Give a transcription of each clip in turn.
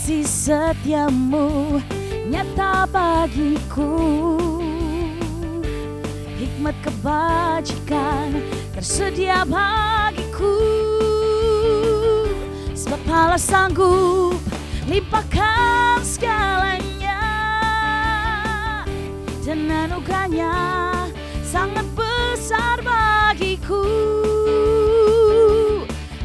kasih setiamu nyata bagiku. Hikmat kebajikan tersedia bagiku. Sebab Allah sanggup limpahkan segalanya, dan anugerahnya sangat besar bagiku.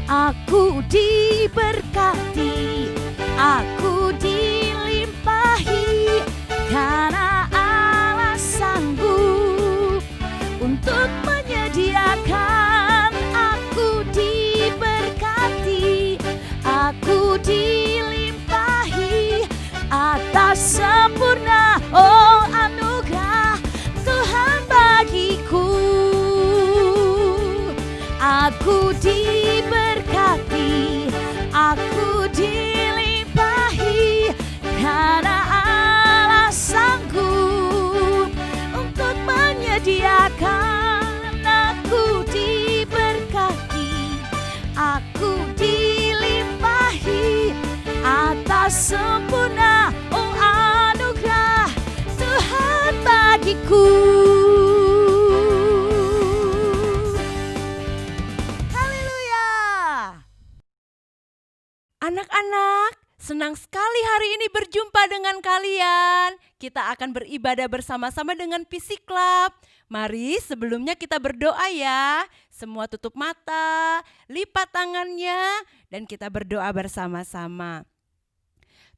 Aku diberkati, aku dilimpahi, karena Allah sanggup untuk menyediakan. Aku diberkati, aku dilimpahi atas sempurna anugerah Tuhan bagiku. Aku diberkati, aku dilimpahi, karena Allah sanggup untuk menyediakan. Aku diberkati, aku dilimpahi atas sempurna anugerah Tuhan bagiku. Anak-anak, senang sekali hari ini berjumpa dengan kalian. Kita akan beribadah bersama-sama dengan Fisik Club. Mari sebelumnya kita berdoa ya. Semua tutup mata, lipat tangannya, dan kita berdoa bersama-sama.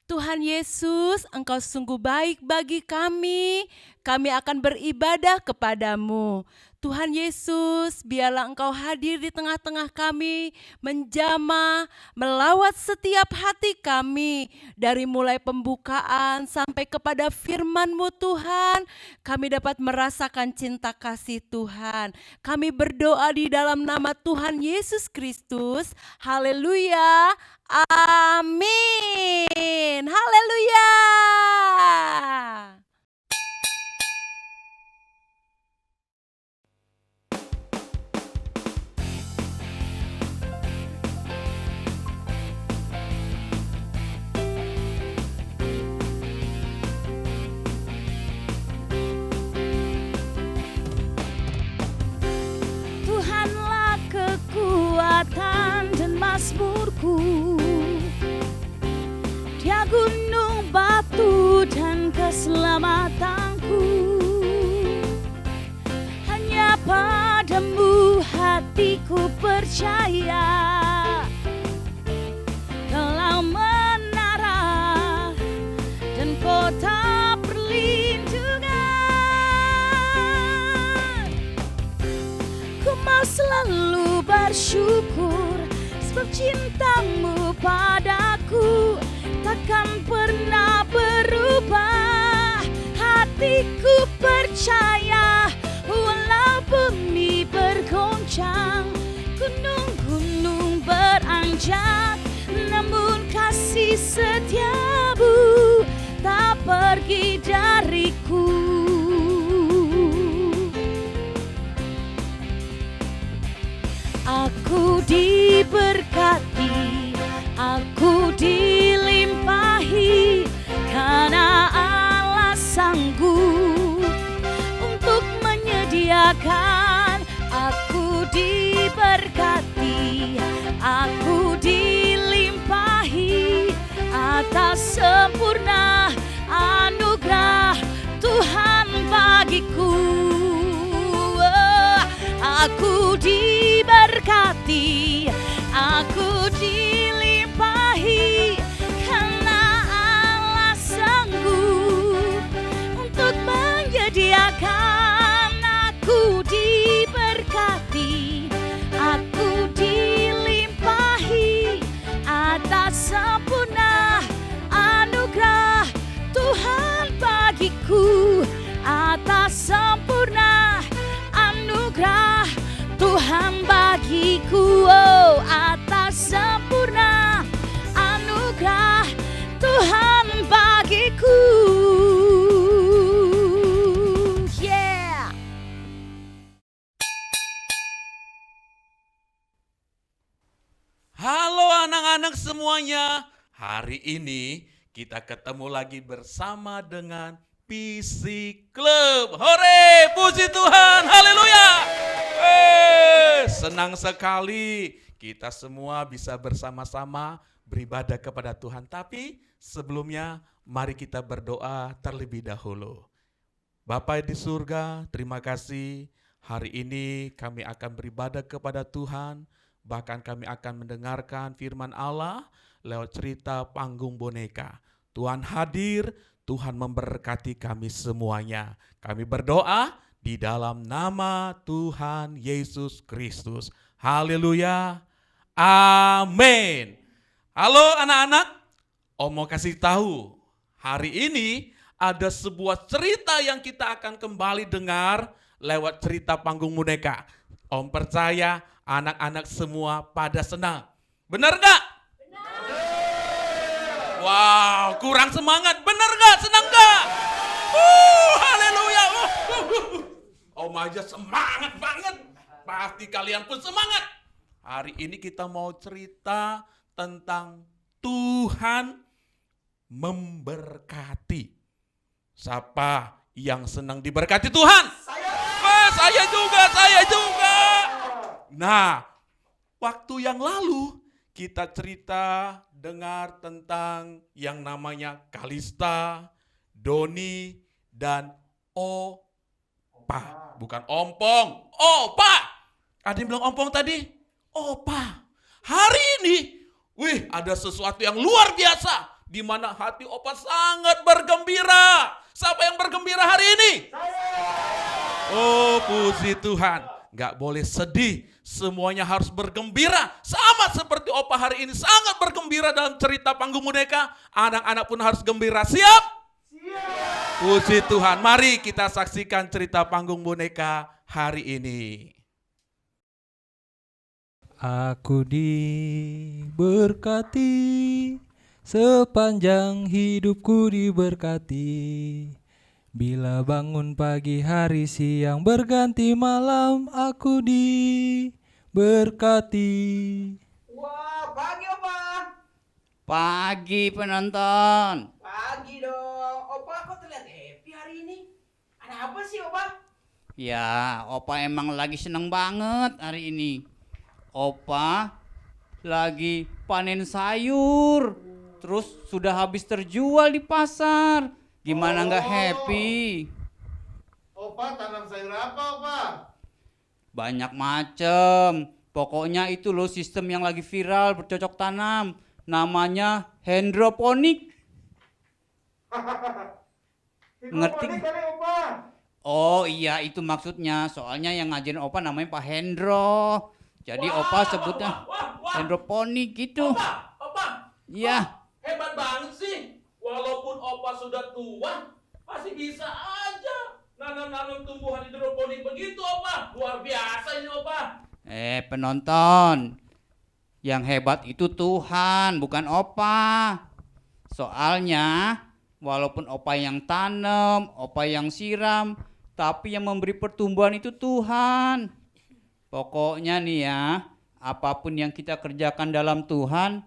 Tuhan Yesus, Engkau sungguh baik bagi kami. Kami akan beribadah kepadamu. Tuhan Yesus, biarlah Engkau hadir di tengah-tengah kami, menjamah, melawat setiap hati kami. Dari mulai pembukaan sampai kepada firman-Mu Tuhan, kami dapat merasakan cinta kasih Tuhan. Kami berdoa di dalam nama Tuhan Yesus Kristus. Haleluya. Amin. Haleluya. Tuhanlah kekuatan dan mazmurku, Dia gunung batu dan keselamatanku. Hanya padamu hatiku percaya, Kaulah menara dan kota perlindungan. Ku mau selalu bersyukur, sebab cintamu padaku takkan pernah berubah. Hatiku percaya, walau bumi bergoncang, gunung-gunung beranjak, namun kasih setiamu tak pergi dariku. Aku diberkati, aku dilimpahi, karena Allah sanggup untuk menyediakan. Aku diberkati, aku dilimpahi atas sempurna anugerah Tuhan bagiku. Aku diberkati, aku dilimpahi, karena Allah sanggup untuk menyediakan. Aku diberkati, aku dilimpahi atas sempurna anugerah Tuhan bagiku. Atas sempurna anugerah Tuhan bagiku, atas sempurna anugerah Tuhan bagiku. Yeah. Halo anak-anak semuanya, hari ini kita ketemu lagi bersama dengan PC Club. Hore, puji Tuhan, haleluya. Senang sekali kita semua bisa bersama-sama beribadah kepada Tuhan. Tapi sebelumnya mari kita berdoa terlebih dahulu. Bapa di surga, terima kasih. Hari ini kami akan beribadah kepada Tuhan. Bahkan kami akan mendengarkan firman Allah lewat cerita panggung boneka. Tuhan hadir, Tuhan memberkati kami semuanya. Kami berdoa di dalam nama Tuhan Yesus Kristus. Haleluya. Amin. Halo anak-anak, Om mau kasih tahu. Hari ini ada sebuah cerita yang kita akan kembali dengar lewat cerita panggung boneka. Om percaya anak-anak semua pada senang. Benar gak? Benar. Wow, kurang semangat. Benar gak? Senang gak? Haleluya. Om aja semangat banget. Pasti kalian pun semangat. Hari ini kita mau cerita tentang Tuhan memberkati. Siapa yang senang diberkati Tuhan? Saya juga. Nah, waktu yang lalu kita cerita dengar tentang yang namanya Kalista, Doni, dan Opa. Bukan ompong, Opa. Ada yang bilang ompong tadi? Opa. Hari ini, ada sesuatu yang luar biasa. Di mana hati Opa sangat bergembira. Siapa yang bergembira hari ini? Oh, puji Tuhan. Gak boleh sedih. Semuanya harus bergembira. Sama seperti Opa hari ini sangat bergembira dalam cerita panggung boneka. Anak-anak pun harus gembira. Siap? Siap. Puji Tuhan. Mari kita saksikan cerita panggung boneka hari ini. Aku diberkati, sepanjang hidupku diberkati. Bila bangun pagi, hari, siang, berganti malam, aku diberkati. Wah, pagi Opa. Pagi penonton. Pagi dong. Opa kok terlihat happy hari ini? Ada apa sih Opa? Ya, Opa emang lagi seneng banget hari ini. Opa lagi panen sayur. Terus sudah habis terjual di pasar. Gimana nggak happy? Opa tanam sayur apa Opa? Banyak macem. Pokoknya itu loh sistem yang lagi viral bercocok tanam. Namanya hidroponik. Ngerti? Hidroponik kali Opa. Oh iya, itu maksudnya. Soalnya yang ngajarin Opa namanya Pak Hendro. Jadi Opa sebutnya hidroponik gitu. Opa. Iya. Hebat banget sih. Walaupun Opa sudah tua, masih bisa aja nanam-nanam tumbuhan hidroponik begitu Opa. Luar biasa ini Opa. Penonton. Yang hebat itu Tuhan, bukan Opa. Soalnya walaupun Opa yang tanam, Opa yang siram, tapi yang memberi pertumbuhan itu Tuhan. Pokoknya nih ya, apapun yang kita kerjakan dalam Tuhan,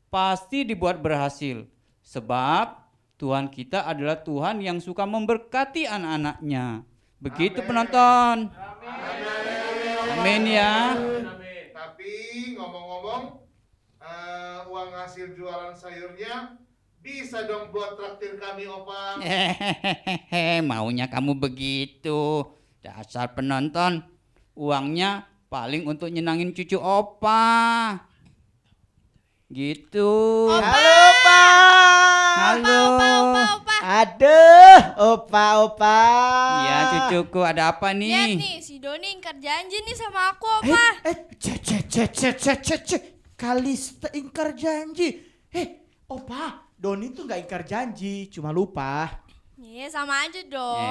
pasti dibuat berhasil. Sebab Tuhan kita adalah Tuhan yang suka memberkati anak-anaknya. Begitu penonton. Amin ya. Tapi ngomong-ngomong, uang hasil jualan sayurnya bisa dong buat traktir kami Opa. Maunya kamu begitu. Dasar penonton. Uangnya paling untuk nyenangin cucu Opa. Gitu. Halo Opa. Halo. Opa. Aduh, Opa. Iya cucuku, ada apa Lihat nih? nih, si Doni ingkar janji nih sama aku, Opa. Kalista ingkar janji. Opa, Doni tuh gak ingkar janji, cuma lupa. Iya, sama aja dong.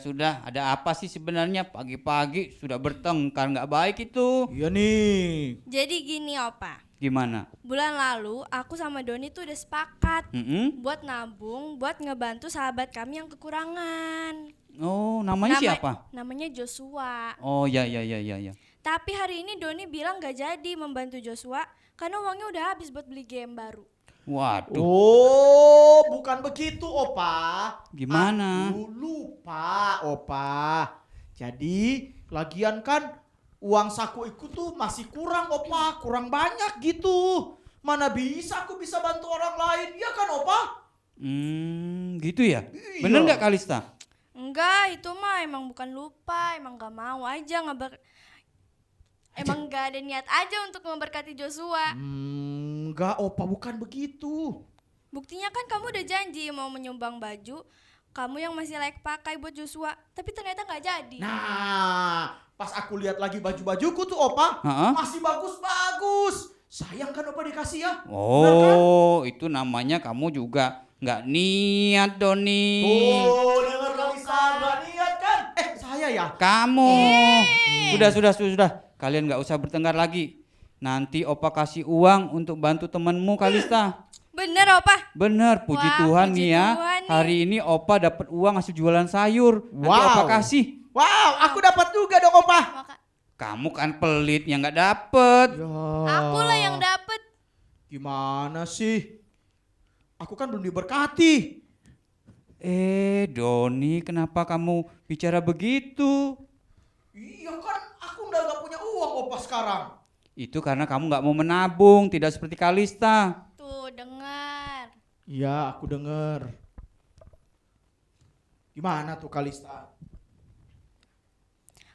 Sudah. Ada apa sih sebenarnya? Pagi-pagi sudah bertengkar, nggak baik itu. Iya nih. Jadi gini, Opa. Gimana? Bulan lalu aku sama Doni tuh udah sepakat buat nabung, buat ngebantu sahabat kami yang kekurangan. Oh, namanya siapa? Namanya Joshua. Oh, ya. Tapi hari ini Doni bilang gak jadi membantu Joshua karena uangnya udah habis buat beli game baru. Waduh, Oh, bukan begitu, Opa. gimana? Aku lupa, Opa. Jadi, lagian kan uang saku ikut tuh masih kurang, Opa. Kurang banyak gitu. Mana bisa aku bisa bantu orang lain, ya kan, Opa? Gitu ya? Iya. Bener nggak Kalista? Enggak, itu mah emang bukan lupa, emang gak mau aja emang gak ada niat aja untuk memberkati Joshua. Enggak, Opa, bukan begitu. Buktinya kan kamu udah janji mau menyumbang baju kamu yang masih layak pakai buat Joshua, tapi ternyata gak jadi. Nah, pas aku lihat lagi baju-bajuku tuh, Opa, Ha-ha. masih bagus-bagus. Sayang kan, Opa, dikasih ya. Benar kan? Oh, itu namanya kamu juga nggak niat, Doni. Tuh, dengar Kalista, nggak niat kan? Saya ya. Kamu. Sudah. Kalian nggak usah bertengkar lagi. Nanti Opa kasih uang untuk bantu temanmu, Kalista. Bener, Opa. Bener, puji Wah, Tuhan puji nih ya. Tuhan nih. Hari ini Opa dapat uang hasil jualan sayur. Nanti Wow. Opa kasih. Wow, aku dapat juga dong, Opa. Kamu kan pelit yang nggak dapet. Aku lah yang dapet. Gimana sih? Aku kan belum diberkati. Doni, kenapa kamu bicara begitu? Iya kan, aku udah gak punya uang, Opa, sekarang. Itu karena kamu nggak mau menabung, tidak seperti Kalista. Tuh, dengar. Iya, aku denger. Gimana tuh, Kalista?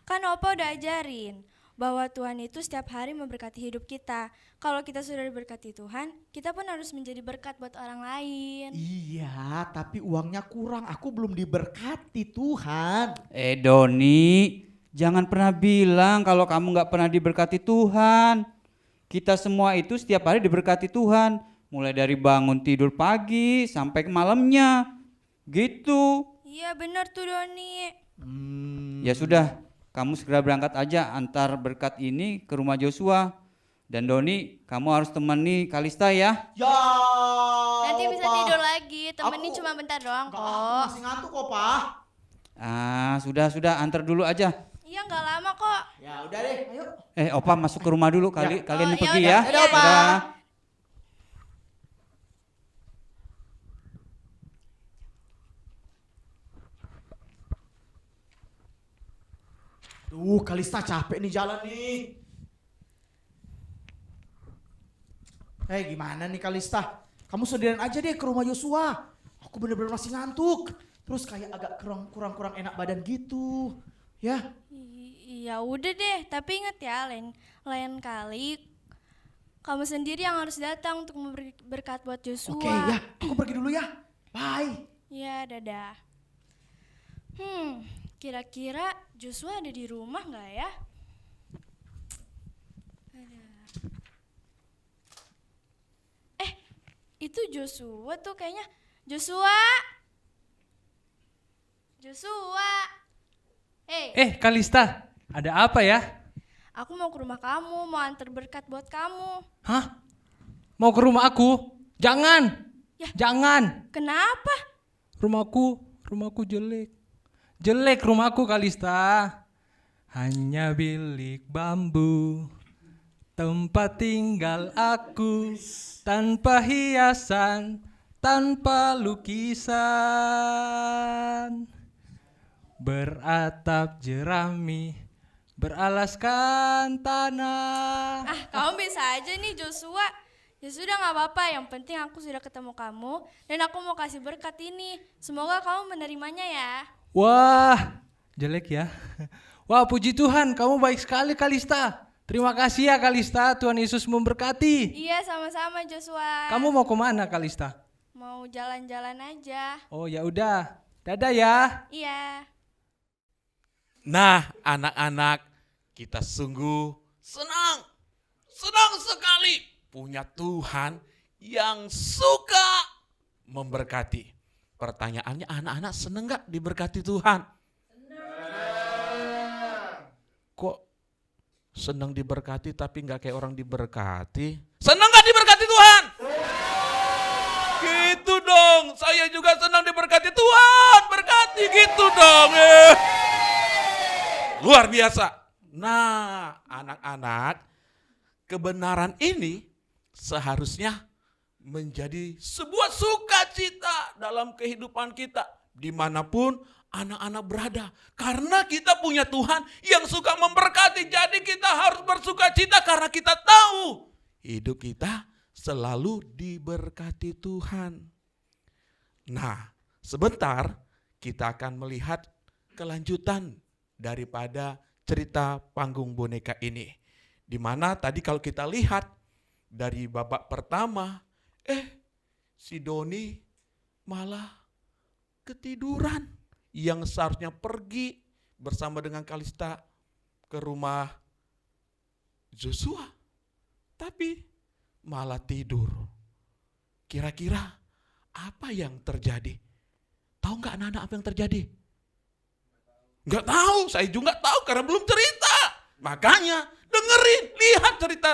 Kan Opa udah ajarin bahwa Tuhan itu setiap hari memberkati hidup kita. Kalau kita sudah diberkati Tuhan, kita pun harus menjadi berkat buat orang lain. Iya, tapi uangnya kurang. Aku belum diberkati, Tuhan. Doni, jangan pernah bilang kalau kamu nggak pernah diberkati Tuhan. Kita semua itu setiap hari diberkati Tuhan. Mulai dari bangun tidur pagi sampai ke malamnya. Gitu. Iya benar tuh Doni. Ya sudah, kamu segera berangkat aja antar berkat ini ke rumah Joshua. Dan Doni, kamu harus temani Kalista ya. Ya. Nanti bisa Opa. tidur lagi, temenin Aku- cuma bentar doang Enggak, aku kok. masih ngantuk kok, Pak. Sudah, antar dulu aja. Iya nggak lama kok. Ya udah deh, ayo. Opa masuk ke rumah dulu, kalian Oh, pergi ya ya. udah. Iya, Opa. Udah. Duh, Kalista capek nih jalan nih. Gimana nih Kalista? Kamu sendirian aja deh ke rumah Yosua. Aku bener-bener masih ngantuk. Terus kayak agak kurang enak badan gitu. Ya. Iya udah deh, tapi ingat ya lain kali kamu sendiri yang harus datang untuk memberi berkat buat Joshua. Oke ya, aku pergi dulu ya. Bye. Iya, dadah. Kira-kira Joshua ada di rumah nggak ya? Itu Joshua tuh kayaknya. Joshua. Kalista, ada apa ya? Aku mau ke rumah kamu, mau antar berkat buat kamu. Hah? Mau ke rumah aku? Jangan. Ya. Jangan. Kenapa? Rumahku jelek. Jelek rumahku, Kalista. Hanya bilik bambu. Tempat tinggal aku. Tanpa hiasan, tanpa lukisan. Beratap jerami, beralaskan tanah. Kamu bisa aja nih Joshua. Ya sudah nggak apa-apa, yang penting aku sudah ketemu kamu dan aku mau kasih berkat ini. Semoga kamu menerimanya ya. Wah, jelek ya. Wah, puji Tuhan, kamu baik sekali Kalista. Terima kasih ya Kalista, Tuhan Yesus memberkati. Iya sama-sama Joshua. Kamu mau kemana Kalista? Mau jalan-jalan aja. Oh ya udah, dadah ya. Iya. Nah, anak-anak, kita sungguh senang sekali punya Tuhan yang suka memberkati. Pertanyaannya, anak-anak seneng gak diberkati Tuhan? Kok senang diberkati tapi gak kayak orang diberkati? Seneng gak diberkati Tuhan? Gitu dong, saya juga senang diberkati Tuhan, berkati gitu dong. Luar biasa. Nah, anak-anak, kebenaran ini seharusnya menjadi sebuah sukacita dalam kehidupan kita dimanapun anak-anak berada. Karena kita punya Tuhan yang suka memberkati. Jadi kita harus bersukacita karena kita tahu hidup kita selalu diberkati Tuhan. Nah, sebentar kita akan melihat kelanjutan daripada cerita panggung boneka ini. Di mana tadi kalau kita lihat dari babak pertama, si Doni malah ketiduran. Yang seharusnya pergi bersama dengan Kalista ke rumah Joshua. Tapi malah tidur. Kira-kira apa yang terjadi? Tahu nggak anak-anak apa yang terjadi? Nggak tahu, saya juga nggak tahu karena belum cerita. Makanya dengerin, lihat cerita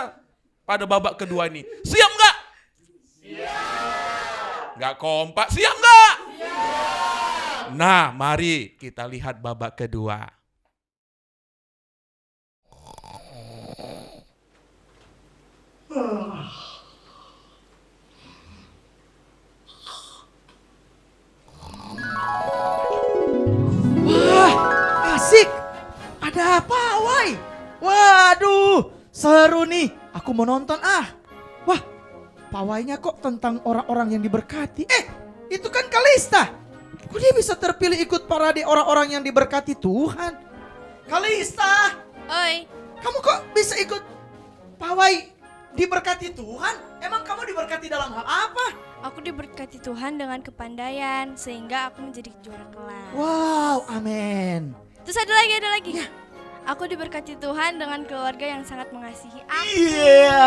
pada babak kedua ini. Siap nggak? Siap. Nggak kompak, siap nggak? Siap. Nah, mari kita lihat babak kedua. Wah, asik. Ada pawai. Waduh, seru nih. Aku mau nonton ah. Wah, pawainya kok tentang orang-orang yang diberkati. Itu kan Kalista. Kok dia bisa terpilih ikut parade orang-orang yang diberkati Tuhan? Kalista, Oi, kamu kok bisa ikut pawai diberkati Tuhan? Emang kamu diberkati dalam hal apa? aku diberkati Tuhan dengan kepandaian sehingga aku menjadi juara kelas. Wow, amin. Terus ada lagi. Aku diberkati Tuhan dengan keluarga yang sangat mengasihi aku. Iya,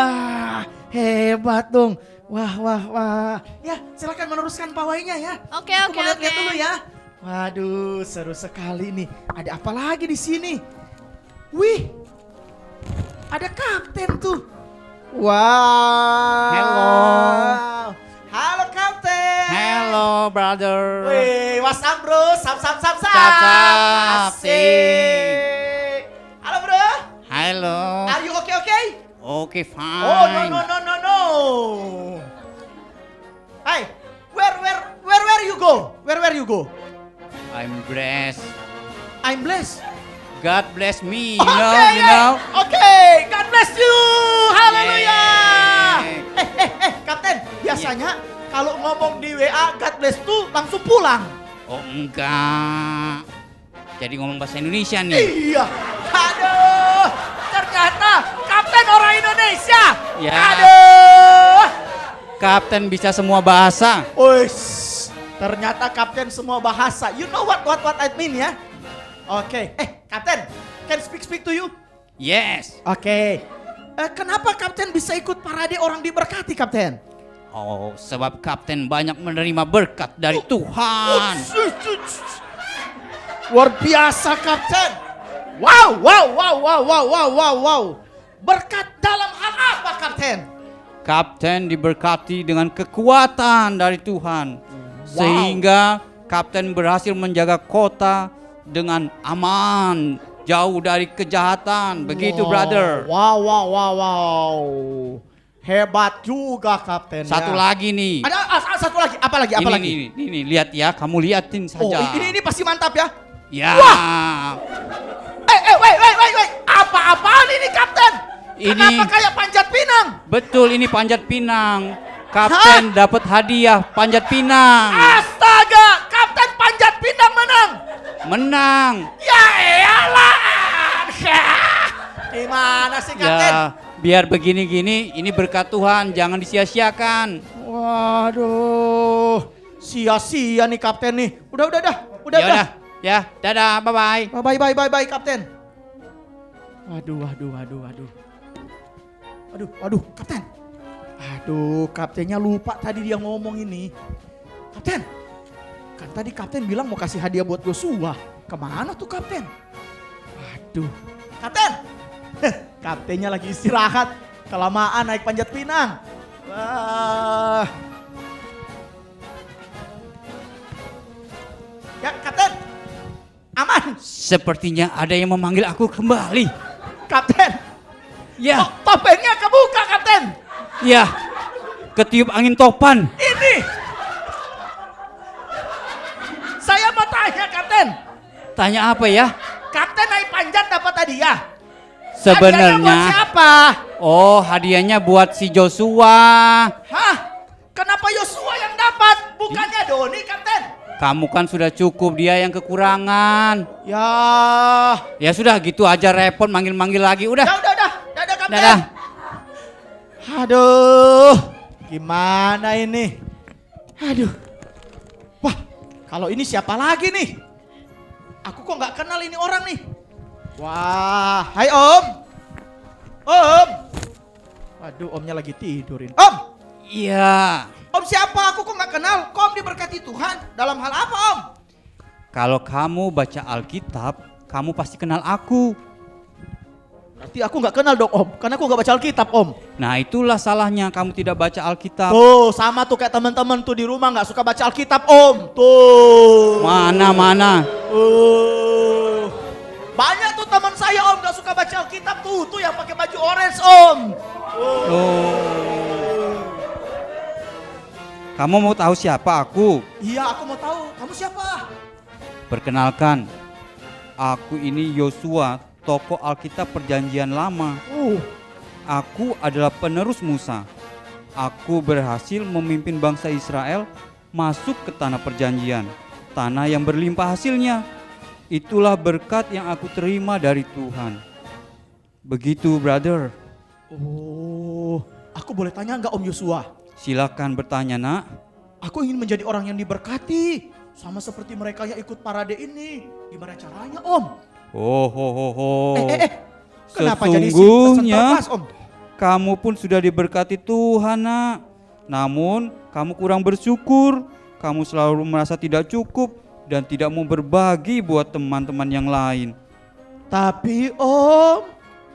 hebat dong. Wah. Ya, silakan meneruskan pawainya ya. Oke. Aku mau lihat-lihat dulu ya. Waduh, seru sekali nih. Ada apa lagi di sini? Wih, ada kapten tuh. Wow. Halo kapten. Hello brother. Wih, what's up bro? Sap. Sap. Asik. Halo bro. Hello. Are you okay? Okay, fine. Oh no. Hey, where you go? Where you go? I'm blessed. I'm blessed. God bless me, you Okay, know. Okay, God bless you. Haleluya. Yeay. Kapten, biasanya kalau ngomong di WA God bless tuh langsung pulang. Oh enggak. Jadi ngomong bahasa Indonesia nih. Iya. Aduh, ternyata kapten orang Indonesia. Ya. Aduh. Kapten bisa semua bahasa. Uish, ternyata kapten semua bahasa. You know what I mean ya? Oke. Kapten, can speak to you? Yes. Oke. Kenapa kapten bisa ikut parade orang diberkati, kapten? Oh, sebab kapten banyak menerima berkat dari Tuhan. Luar biasa, kapten. Wow. Berkat dalam hal apa, kapten? Kapten diberkati dengan kekuatan dari Tuhan. Sehingga kapten berhasil menjaga kota dengan aman, jauh dari kejahatan. Begitu, brother. Wow. Hebat juga, kapten. Satu lagi nih. Ada satu lagi. Apa lagi? Ini lihat ya, kamu liatin Oh, saja. ini pasti mantap ya. Ya. Wait. Apa-apaan ini, kapten? Ini- Kenapa kayak panjat pinang? Betul, ini panjat pinang. Kapten dapat hadiah panjat pinang. Astaga, kapten panjat pinang menang. Menang. Ya elah. Gimana sih, kapten? Ya, biar begini-gini, ini berkat Tuhan, jangan disia-siakan. Waduh, sia-sia nih kapten nih. Udah. Yaudah, ya, dadah, bye-bye. Bye kapten. Waduh, kapten. Aduh, kaptennya lupa tadi dia ngomong ini. Kapten, kan tadi kapten bilang mau kasih hadiah buat Joshua. Kemana tuh kapten? Aduh, kapten. Kaptennya lagi istirahat. Kelamaan naik panjat pinang. Wah. Ya, kapten. Aman. Sepertinya ada yang memanggil aku kembali. Kapten. Ya, Topengnya kebuka, kapten. ya. Ketiup angin topan. Ini. Saya mau tanya, Kapten. Tanya apa ya? Kapten naik panjat dapat hadiah. Hadiahnya buat Sebenarnya, siapa? oh hadiahnya buat si Joshua. Hah? Kenapa Yosua yang dapat? Bukannya Doni, Kapten? Kamu kan sudah cukup, dia yang kekurangan. Ya. Ya sudah gitu aja repot manggil-manggil lagi. Udah. Udah. Dadah, Kapten. Dadah. Aduh. Gimana ini? Aduh. Wah, kalau ini siapa lagi nih? Aku kok nggak kenal ini orang nih. Wah, hai Om. Om. Waduh, Omnya lagi tidurin. Om. Iya. Om siapa? Aku kok nggak kenal. Kok Om diberkati Tuhan? Dalam hal apa Om? Kalau kamu baca Alkitab, kamu pasti kenal aku. Berarti aku nggak kenal dong Om. Karena aku nggak baca Alkitab Om. Nah itulah salahnya kamu tidak baca Alkitab. Tuh sama tuh kayak teman-teman tuh di rumah nggak suka baca Alkitab Om. Tuh. Mana. Banyak tuh teman saya Om nggak suka baca Alkitab tuh. Tuh yang pakai baju orange Om. Kamu mau tahu siapa aku? Iya aku mau tahu. Kamu siapa? Perkenalkan, aku ini Yosua, tokoh Alkitab Perjanjian Lama. Aku adalah penerus Musa. Aku berhasil memimpin bangsa Israel masuk ke tanah perjanjian, tanah yang berlimpah hasilnya. Itulah berkat yang aku terima dari Tuhan. Begitu, brother. Oh, aku boleh tanya nggak Om Yosua? Silakan bertanya, nak. Aku ingin menjadi orang yang diberkati. Sama seperti mereka yang ikut parade ini. Gimana caranya Om? Kenapa jadi Sesungguhnya Om? kamu pun sudah diberkati Tuhan, nak. Namun kamu kurang bersyukur. Kamu selalu merasa tidak cukup dan tidak mau berbagi buat teman-teman yang lain. Tapi Om,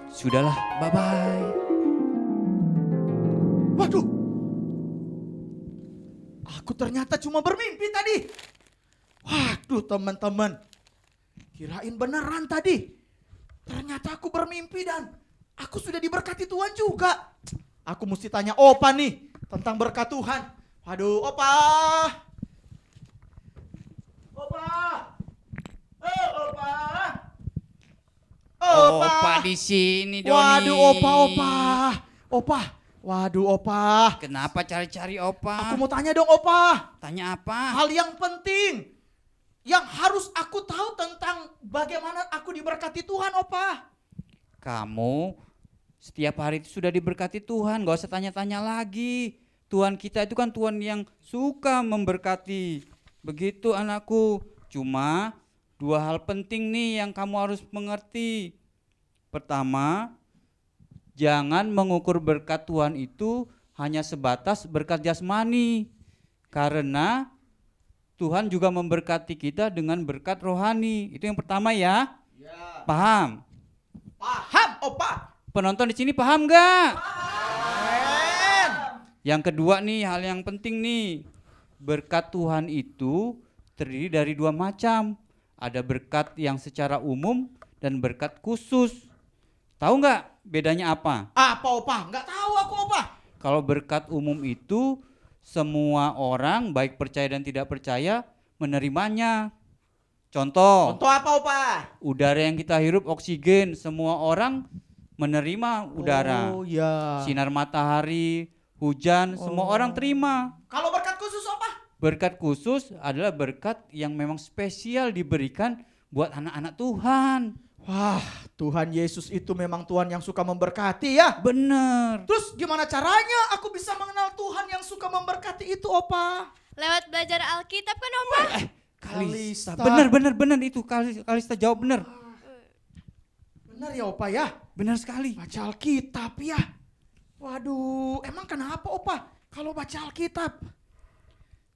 Sudahlah, bye-bye. waduh, aku ternyata cuma bermimpi tadi. Waduh teman-teman, kirain beneran tadi. Ternyata aku bermimpi dan aku sudah diberkati Tuhan juga. Aku mesti tanya Opa nih tentang berkat Tuhan. Waduh, Opa. Opa. Opa. Opa di sini, Doni. Waduh, Opa. Waduh, Opa. Kenapa cari-cari Opa? Aku mau tanya dong, Opa. Tanya apa? Hal yang penting yang harus aku tahu tentang bagaimana aku diberkati Tuhan, Opa. Kamu setiap hari itu sudah diberkati Tuhan, gak usah tanya-tanya lagi. Tuhan kita itu kan Tuhan yang suka memberkati. Begitu anakku. Cuma 2 hal penting nih yang kamu harus mengerti. Pertama, jangan mengukur berkat Tuhan itu hanya sebatas berkat jasmani. Karena Tuhan juga memberkati kita dengan berkat rohani. Itu yang pertama ya. Paham? Paham, Opa. Penonton di sini paham gak? Keren. Yang kedua nih, hal yang penting nih. Berkat Tuhan itu terdiri dari 2 macam. Ada berkat yang secara umum dan berkat khusus. Tahu nggak bedanya apa? Apa, Opa? Nggak tahu aku, Opa. Kalau berkat umum itu semua orang baik percaya dan tidak percaya menerimanya. Contoh, Contoh apa, Opa? udara yang kita hirup oksigen, semua orang menerima udara. Oh, ya. Sinar matahari, hujan, semua orang terima. Kalau berkat khusus, Opa? Berkat khusus adalah berkat yang memang spesial diberikan buat anak-anak Tuhan. Wah, Tuhan Yesus itu memang Tuhan yang suka memberkati ya. Bener. Terus gimana caranya aku bisa mengenal Tuhan yang suka memberkati itu, Opa? Lewat belajar Alkitab kan Opa? Kalista. Kalista. Bener itu. Kalista jawab bener. Benar ya, Opa ya? Bener sekali. Baca Alkitab ya. Waduh, emang kenapa, Opa? Kalau baca Alkitab?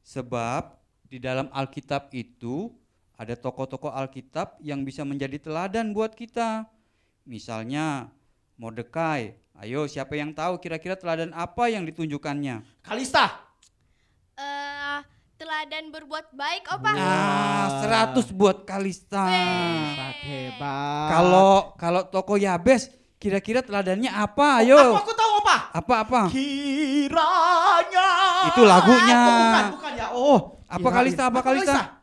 Sebab di dalam Alkitab itu ada tokoh-tokoh Alkitab yang bisa menjadi teladan buat kita. Misalnya Mordekai. Ayo siapa yang tahu kira-kira teladan apa yang ditunjukkannya? Kalista. Teladan berbuat baik Opa. Nah, 100 buat Kalista. Hebat. Kalau tokoh Yabes kira-kira teladannya apa? Ayo. Aku tahu, apa? Apa? Kiranya. Itu lagunya. Oh, bukan ya. Oh. Apa kirain. Kalista? Apa Kalista?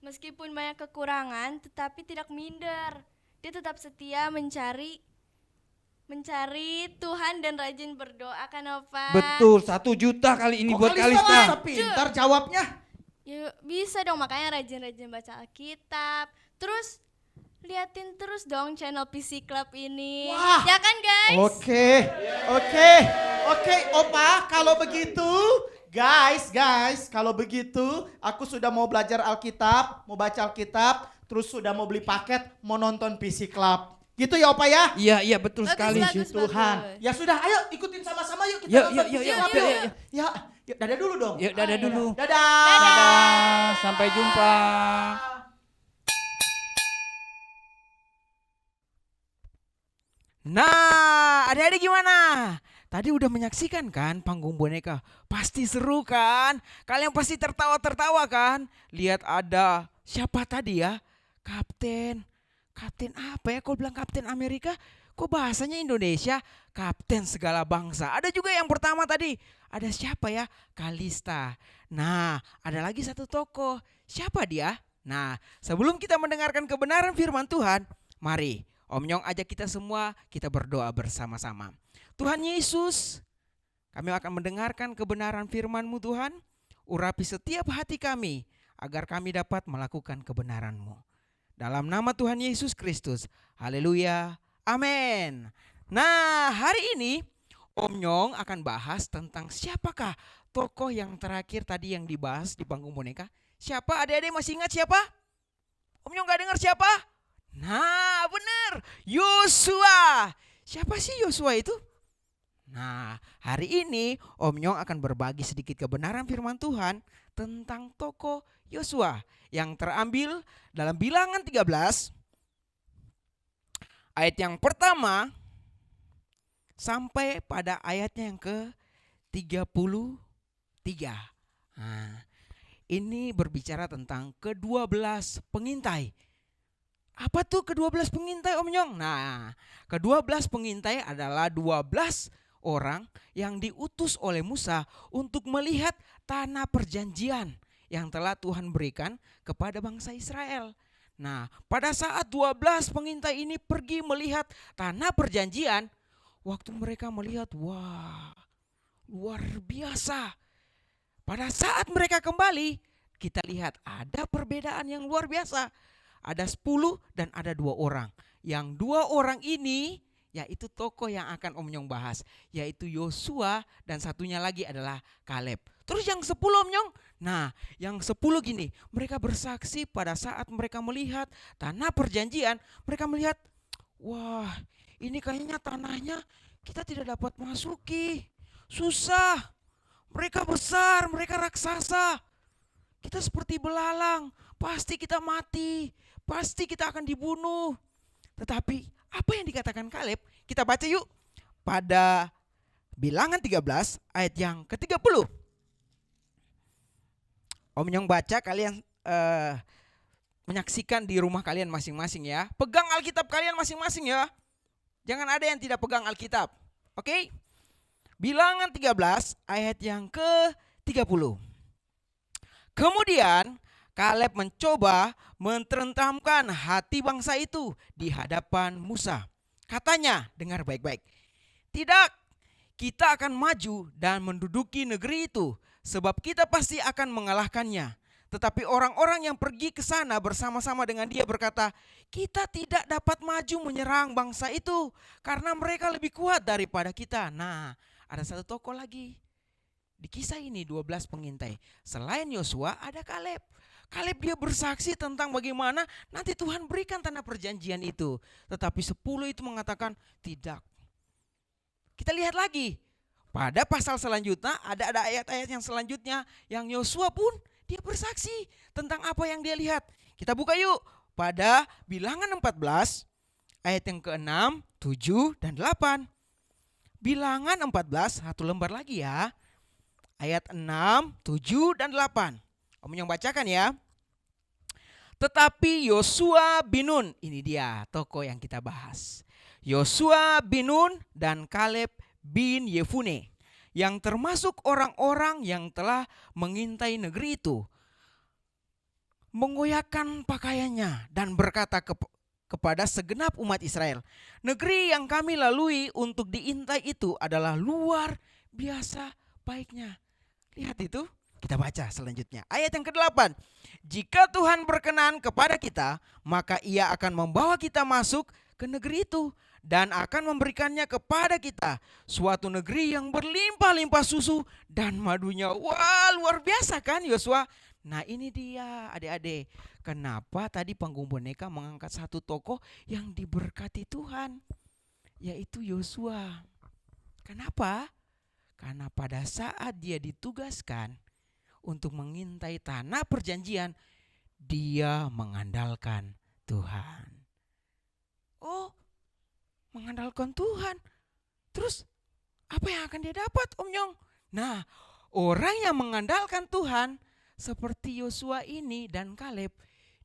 Meskipun banyak kekurangan, tetapi tidak minder. Dia tetap setia mencari Tuhan dan rajin berdoa kan Opa? Betul, 1 juta kali ini buat Kalista Kalista. bisa pintar jawabnya. Ya bisa dong, makanya rajin-rajin baca Alkitab. Terus liatin terus dong channel PC Club ini. Wah. Ya kan guys? Oke, Opa, kalau begitu, guys, kalau begitu, aku sudah mau belajar Alkitab, mau baca Alkitab, terus sudah mau beli paket, mau nonton PC Club. Gitu ya Opa ya? Iya, betul sekali. Bagus, Tuhan. bagus. Ya sudah, ayo ikutin sama-sama yuk kita Yuk, nonton yuk, PC yuk, Club yuk, yuk. Ya, yuk, dadah dulu dong. Yuk, dadah dulu. Dadah. Dadah, sampai jumpa. Nah, adik-adik gimana? Tadi udah menyaksikan kan panggung boneka? Pasti seru kan? Kalian pasti tertawa-tertawa kan? Lihat ada siapa tadi ya? Kapten apa ya? Kau bilang Kapten Amerika? Kok bahasanya Indonesia? Kapten segala bangsa. Ada juga yang pertama tadi. Ada siapa ya? Kalista. Nah, ada lagi satu tokoh. Siapa dia? Nah, sebelum kita mendengarkan kebenaran firman Tuhan, mari Om Nyong ajak kita semua, kita berdoa bersama-sama. Tuhan Yesus, kami akan mendengarkan kebenaran firman-Mu Tuhan. Urapi setiap hati kami, agar kami dapat melakukan kebenaran-Mu. Dalam nama Tuhan Yesus Kristus, haleluya, amin. Nah, hari ini Om Nyong akan bahas tentang siapakah tokoh yang terakhir tadi yang dibahas di panggung boneka. Siapa? Adik-adik masih ingat siapa? Om Nyong gak dengar siapa? Nah, benar, Yosua. Siapa sih Yosua itu? Nah, hari ini Om Nyong akan berbagi sedikit kebenaran firman Tuhan tentang tokoh Yosua yang terambil dalam Bilangan 13 ayat yang pertama sampai pada ayatnya yang ke-33. Nah, ini berbicara tentang ke-12 pengintai. Apa tuh ke-12 pengintai Om Nyong? Nah, ke-12 pengintai adalah 12 orang yang diutus oleh Musa untuk melihat tanah perjanjian yang telah Tuhan berikan kepada bangsa Israel. Nah, pada saat 12 pengintai ini pergi melihat tanah perjanjian, waktu mereka melihat, wah, luar biasa. Pada saat mereka kembali, kita lihat ada perbedaan yang luar biasa. Ada 10 dan ada 2 orang. Yang 2 orang ini yaitu tokoh yang akan Om Nyong bahas, yaitu Yosua dan satunya lagi adalah Kaleb. Terus yang 10 Om Nyong, nah yang 10 gini, mereka bersaksi pada saat mereka melihat tanah perjanjian, mereka melihat, wah ini kayaknya tanahnya kita tidak dapat masuki, susah, mereka besar, mereka raksasa, kita seperti belalang, pasti kita mati, pasti kita akan dibunuh. Tetapi apa yang dikatakan Kaleb? Kita baca yuk pada Bilangan 13 ayat yang ke-30. Om Nyong baca, kalian menyaksikan di rumah kalian masing-masing ya. Pegang Alkitab kalian masing-masing ya. Jangan ada yang tidak pegang Alkitab. Oke? Bilangan 13 ayat yang ke-30. Kemudian Kaleb mencoba menterentamkan hati bangsa itu di hadapan Musa. Katanya, dengar baik-baik. Tidak, kita akan maju dan menduduki negeri itu, sebab kita pasti akan mengalahkannya. Tetapi orang-orang yang pergi ke sana bersama-sama dengan dia berkata, kita tidak dapat maju menyerang bangsa itu, karena mereka lebih kuat daripada kita. Nah, ada satu tokoh lagi. Di kisah ini 12 pengintai. Selain Yosua ada Kaleb. Kaleb dia bersaksi tentang bagaimana nanti Tuhan berikan tanah perjanjian itu. Tetapi 10 itu mengatakan tidak. Kita lihat lagi. Pada pasal selanjutnya ada ayat-ayat yang selanjutnya yang Yosua pun dia bersaksi tentang apa yang dia lihat. Kita buka yuk pada Bilangan 14 ayat yang ke-6, 7 dan 8. Bilangan 14 satu lembar lagi ya. Ayat 6, 7 dan 8. Om Nyong bacakan ya. Tetapi Yosua bin Nun, ini dia tokoh yang kita bahas. Yosua bin Nun dan Kaleb bin Yefune, yang termasuk orang-orang yang telah mengintai negeri itu, menggoyahkan pakaiannya dan berkata kepada segenap umat Israel, negeri yang kami lalui untuk diintai itu adalah luar biasa baiknya. Lihat itu, kita baca selanjutnya. Ayat yang ke-8. Jika Tuhan berkenan kepada kita, maka Ia akan membawa kita masuk ke negeri itu dan akan memberikannya kepada kita, suatu negeri yang berlimpah-limpah susu dan madunya. Wah, luar biasa kan Yosua? Nah ini dia adik-adik, kenapa tadi panggung boneka mengangkat satu tokoh yang diberkati Tuhan, yaitu Yosua. Kenapa? Karena pada saat dia ditugaskan untuk mengintai tanah perjanjian, dia mengandalkan Tuhan. Oh, mengandalkan Tuhan. Terus apa yang akan dia dapat, Om Nyong? Nah, orang yang mengandalkan Tuhan seperti Yosua ini dan Kaleb,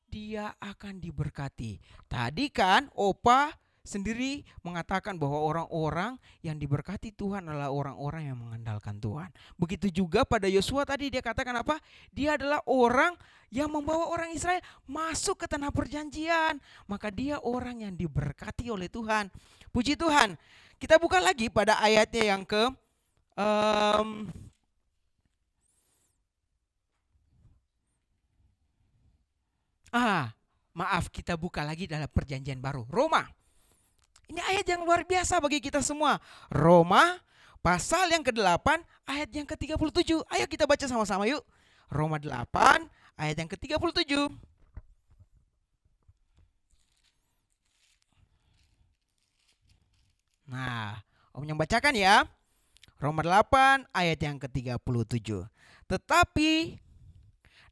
dia akan diberkati. Tadi kan Opa sendiri mengatakan bahwa orang-orang yang diberkati Tuhan adalah orang-orang yang mengandalkan Tuhan. Begitu juga pada Yosua tadi dia katakan apa? Dia adalah orang yang membawa orang Israel masuk ke tanah perjanjian. Maka dia orang yang diberkati oleh Tuhan. Puji Tuhan. Kita buka lagi pada ayatnya yang ke maaf, kita buka lagi dalam perjanjian baru. Roma. Ini ayat yang luar biasa bagi kita semua. Roma pasal yang ke-8 ayat yang ke-37. Ayo kita baca sama-sama yuk. Roma 8 ayat yang ke-37. Nah, Om yang bacakan ya. Roma 8 ayat yang ke-37. Tetapi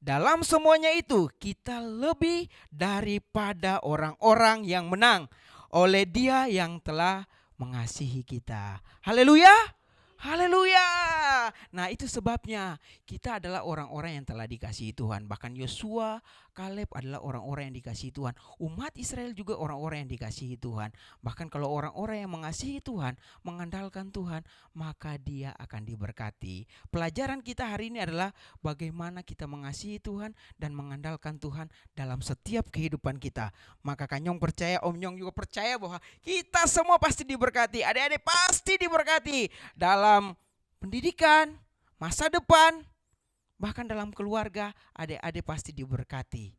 dalam semuanya itu kita lebih daripada orang-orang yang menang oleh Dia yang telah mengasihi kita. Haleluya. Haleluya. Nah itu sebabnya kita adalah orang-orang yang telah dikasihi Tuhan. Bahkan Yosua, Kaleb adalah orang-orang yang dikasihi Tuhan. Umat Israel juga orang-orang yang dikasihi Tuhan. Bahkan kalau orang-orang yang mengasihi Tuhan, mengandalkan Tuhan, maka dia akan diberkati. Pelajaran kita hari ini adalah bagaimana kita mengasihi Tuhan dan mengandalkan Tuhan dalam setiap kehidupan kita. Maka Kanyong percaya, Om Nyong juga percaya bahwa kita semua pasti diberkati. Adik-adik pasti diberkati dalam pendidikan, masa depan, bahkan dalam keluarga, adik-adik pasti diberkati.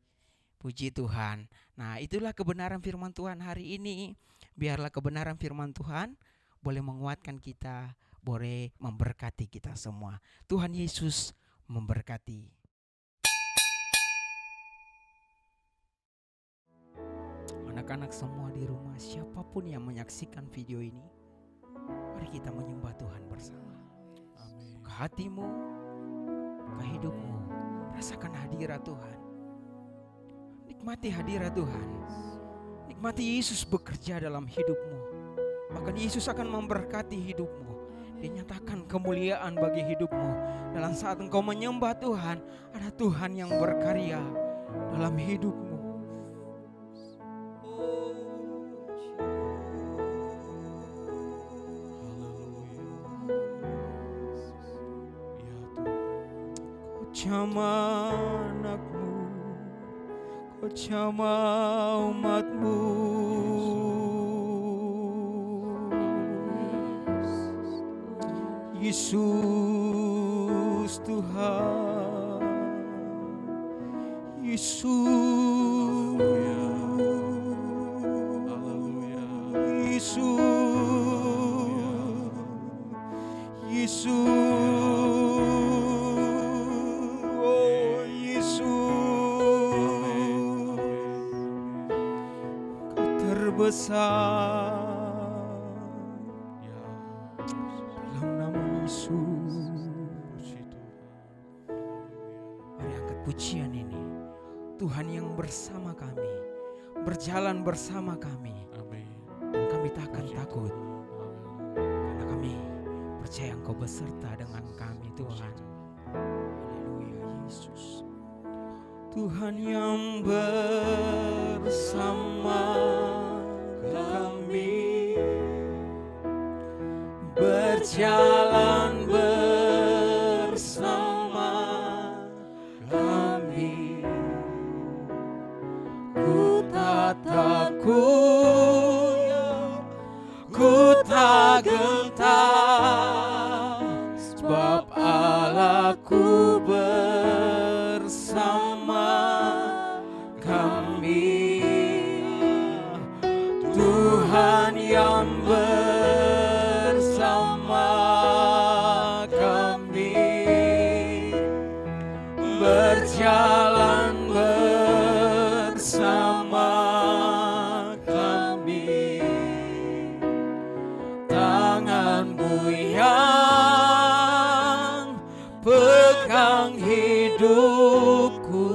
Puji Tuhan. Nah itulah kebenaran firman Tuhan hari ini. Biarlah kebenaran firman Tuhan boleh menguatkan kita, boleh memberkati kita semua. Tuhan Yesus memberkati. Anak-anak semua di rumah, siapapun yang menyaksikan video ini, mari kita menyembah Tuhan bersama. Ke hatimu, ke hidupmu, rasakan hadirat Tuhan. Nikmati hadirat Tuhan. Nikmati Yesus bekerja dalam hidupmu. Bahkan Yesus akan memberkati hidupmu. Dia nyatakan kemuliaan bagi hidupmu. Dalam saat engkau menyembah Tuhan, ada Tuhan yang berkarya dalam hidupmu. Jama anakmu, kau jama umatmu. Yesus Tuhan, Yesus, Yesus, Yesus. Besar dalam nama Yesus. Mari angkat pujian ini. Tuhan yang bersama kami, berjalan bersama kami, dan kami tak akan takut karena kami percaya Engkau beserta dengan kami Tuhan. Haleluya Yesus. Tuhan yang bersama kami, berjalan bersama kami. Ku tak takut, ku tak gentar, sebab Allahku bersama kami. Tuhan yang bersama kami, berjalan bersama kami. Tangan-Mu yang pegang hidupku,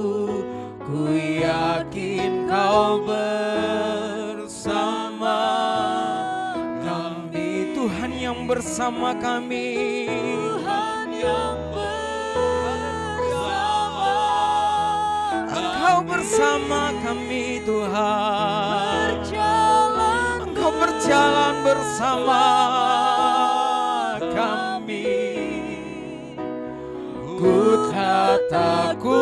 ku yakin Kau bersama kami. Tuhan yang bersama kami, Tuhan yang bersama, Engkau bersama kami Tuhan. Engkau berjalan bersama kami. Ku tak takut,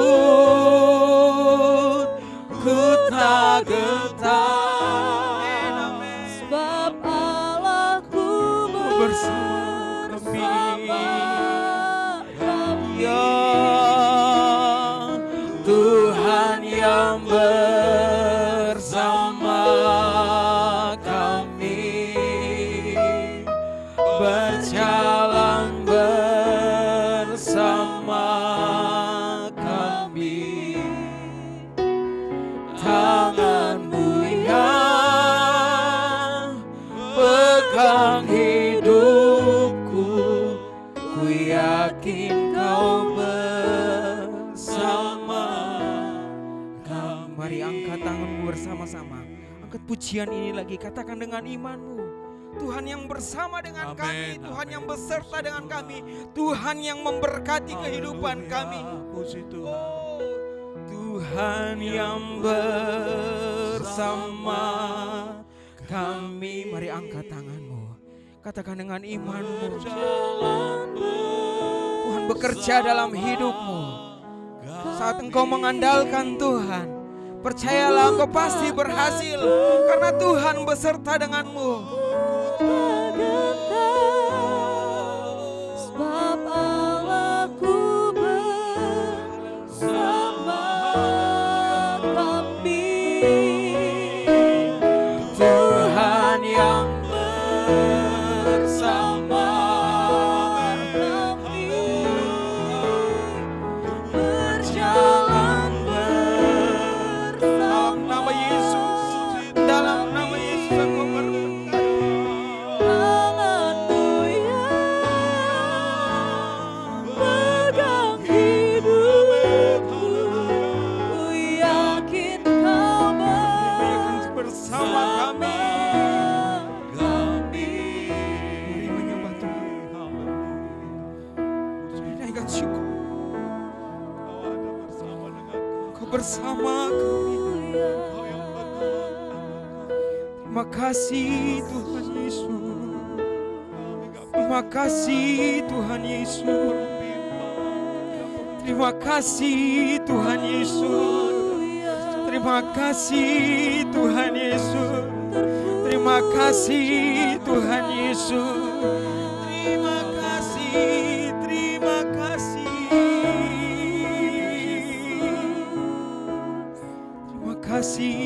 ku tak gentar, sebab Allahku bersama kami. Ya Tuhan yang bersama kami, berjalan bersama kami. Tangan-Mu yang pegang hidupku, ku yakin Kau bersama kami. Mari angkat tanganmu bersama-sama. Angkat pujian ini lagi, katakan dengan imanmu. Tuhan yang bersama dengan kami, Tuhan yang beserta dengan kami, Tuhan yang memberkati kehidupan kami. Oh, Tuhan yang bersama kami. Mari angkat tanganmu, katakan dengan imanmu. Tuhan bekerja dalam hidupmu. Saat engkau mengandalkan Tuhan, percayalah engkau pasti berhasil, karena Tuhan beserta denganmu. Sebab Allahku bersama kami. Tuhan yang bersama Kami berjalan dalam nama Yesus. Dalam nama Yesus engkau berkati. tangan-Mu yang pegang hidupku, ku yakin Kau Bersama kami. Mari menyembah Tuhan. Naikkan syukur. Kau bersama kami. Terima kasih Tuhan Yesus. Terima kasih Tuhan Yesus. Terima kasih Tuhan Yesus. Terima kasih Tuhan Yesus. Terima kasih Tuhan Yesus. Terima kasih, terima kasih. Terima kasih.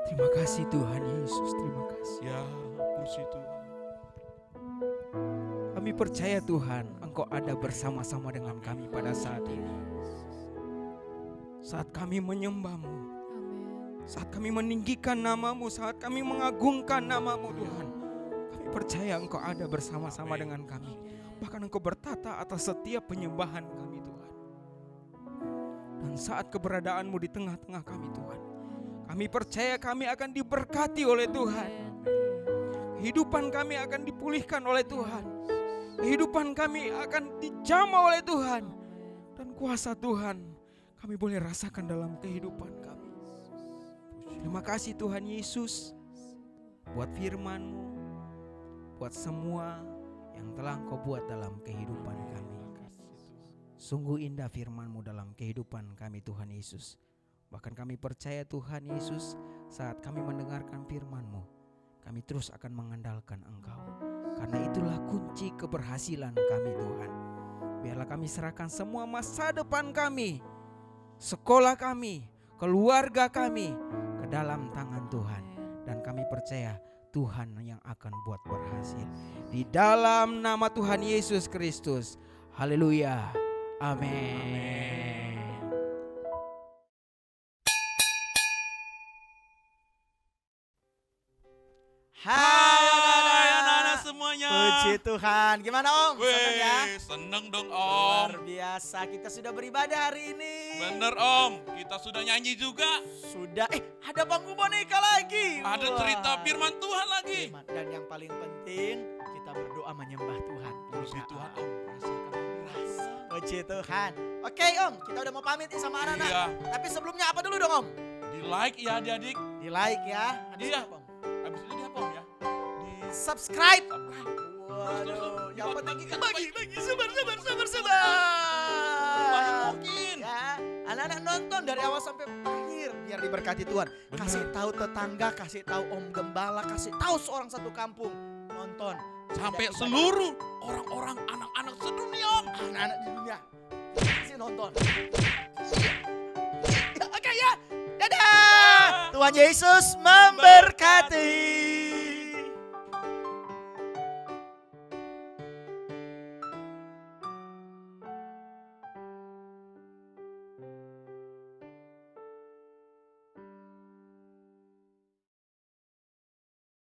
Terima kasih Tuhan Yesus, terima kasih. Ya, puji Tuhan. Kami percaya Tuhan, Engkau ada bersama-sama dengan kami pada saat ini. Saat kami menyembah-Mu, saat kami meninggikan nama-Mu, saat kami mengagungkan nama-Mu Tuhan, kami percaya Engkau ada bersama-sama dengan kami. Bahkan Engkau bertata atas setiap penyembahan kami Tuhan. Dan saat keberadaanmu di tengah-tengah kami Tuhan, kami percaya kami akan diberkati oleh Tuhan. Kehidupan kami akan dipulihkan oleh Tuhan. Kehidupan kami akan dijamah oleh Tuhan. Dan kuasa Tuhan kami boleh rasakan dalam kehidupan kami. Terima kasih Tuhan Yesus buat firman-Mu. buat semua yang telah Engkau buat dalam kehidupan kami. Sungguh indah firman-Mu dalam kehidupan kami Tuhan Yesus. Bahkan kami percaya Tuhan Yesus, saat kami mendengarkan firman-Mu, kami terus akan mengandalkan Engkau. Karena itulah kunci keberhasilan kami Tuhan. Biarlah kami serahkan semua masa depan kami, sekolah kami, keluarga kami ke dalam tangan Tuhan. Dan kami percaya Tuhan yang akan buat berhasil. Di dalam nama Tuhan Yesus Kristus. Haleluya. Amin. Hai anak-anak semuanya. Puji Tuhan. Gimana Om? Senang ya? Wih, seneng dong Luar Om. biasa, kita sudah beribadah hari ini. Bener Om, kita sudah nyanyi juga. Sudah, ada panggung boneka lagi. Ada Wah. cerita firman Tuhan lagi. Dan yang paling penting, kita berdoa menyembah Tuhan. Puji Tuhan Om, rasakan rasa. Puji Tuhan. Oke Om, kita udah mau pamit nih sama anak-anak. Iya, Tapi sebelumnya apa dulu dong Om? di like ya adik-adik. Di like ya. Habis Iya. itu apa, Om? Habis itu di apa Om ya? Di Subscribe. subscribe. Waduh, yang penting Bagi-bagi, bagi. Sebanyak mungkin. Ya, anak-anak nonton dari awal sampai akhir biar diberkati Tuhan. Kasih tahu tetangga, kasih tahu Om Gembala, kasih tahu seorang satu kampung. Nonton Sampai Tidak seluruh orang-orang anak-anak sedunia Om. anak-anak di dunia. Kasih nonton. Oke ya. Dadah. Tuhan Yesus memberkati.